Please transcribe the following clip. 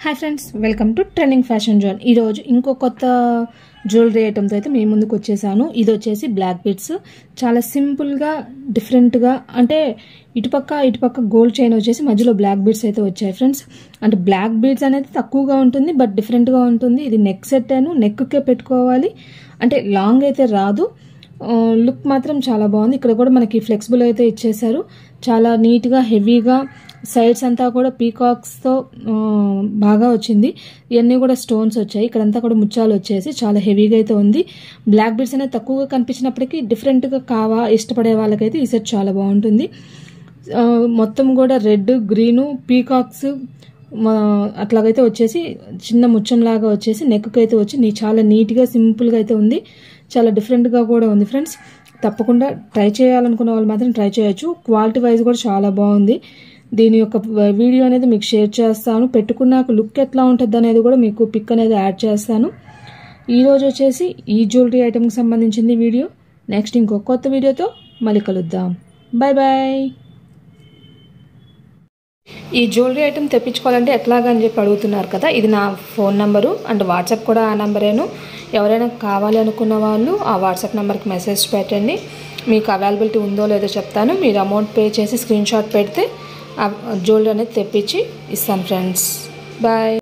Hi friends, welcome to trending fashion zone. ఈరోజు ఇంకో కొత్త జ్యువెలరీ ఐటమ్తో అయితే మీ ముందుకు వచ్చేసాను. ఇది వచ్చేసి బ్లాక్ బీడ్స్. చాలా సింపుల్గా డిఫరెంట్గా, అంటే ఇటుపక్క గోల్డ్ చైన్ వచ్చేసి మధ్యలో బ్లాక్ బీడ్స్ అయితే వచ్చాయి ఫ్రెండ్స్. అంటే బ్లాక్ బీడ్స్ అనేది తక్కువగా ఉంటుంది, బట్ డిఫరెంట్గా ఉంటుంది. ఇది నెక్ సెట్ నెక్కే పెట్టుకోవాలి, అంటే లాంగ్ అయితే రాదు. లుక్ మాత్రం చాలా బాగుంది. ఇక్కడ కూడా మనకి ఫ్లెక్సిబుల్ అయితే ఇచ్చేసారు. చాలా నీట్గా హెవీగా సైడ్స్ అంతా కూడా పీకాక్స్తో బాగా వచ్చింది. ఇవన్నీ కూడా స్టోన్స్ వచ్చాయి. ఇక్కడంతా కూడా ముత్యాలు వచ్చేసి చాలా హెవీగా అయితే ఉంది. బ్లాక్ బీడ్స్ అనేది తక్కువగా కనిపించినప్పటికీ డిఫరెంట్గా ఇష్టపడే వాళ్ళకైతే ఈ సెట్ చాలా బాగుంటుంది. మొత్తం కూడా రెడ్, గ్రీను, పీకాక్స్ అట్లాగైతే వచ్చేసి చిన్న ముచ్చంలాగా వచ్చేసి నెక్కి అయితే వచ్చి చాలా నీట్గా సింపుల్గా అయితే ఉంది. చాలా డిఫరెంట్గా కూడా ఉంది ఫ్రెండ్స్. తప్పకుండా ట్రై చేయాలనుకున్న వాళ్ళు మాత్రం ట్రై చేయొచ్చు. క్వాలిటీ వైజ్ కూడా చాలా బాగుంది. దీని యొక్క వీడియో అనేది మీకు షేర్ చేస్తాను. పెట్టుకున్నాక లుక్ ఎట్లా ఉంటుంది అనేది కూడా మీకు పిక్ అనేది యాడ్ చేస్తాను. ఈరోజు వచ్చేసి ఈ జ్యువెలరీ ఐటమ్కి సంబంధించింది వీడియో. నెక్స్ట్ ఇంకో కొత్త వీడియోతో మళ్ళీ కలుద్దాం. Bye bye. ఈ జ్యువెలరీ ఐటమ్ తెప్పించుకోవాలంటే ఎట్లాగా అని చెప్పి అడుగుతున్నారు కదా. ఇది నా ఫోన్ నెంబరు అండ్ వాట్సాప్ కూడా ఆ నెంబరేను. ఎవరైనా కావాలి అనుకున్న వాళ్ళు ఆ వాట్సాప్ నెంబర్కి మెసేజ్ పెట్టండి. మీకు అవైలబిలిటీ ఉందో లేదో చెప్తాను. మీరు అమౌంట్ పే చేసి స్క్రీన్ షాట్ పెడితే జ్యువెలరీ అనేది తెప్పించి ఇస్తాను ఫ్రెండ్స్. బాయ్.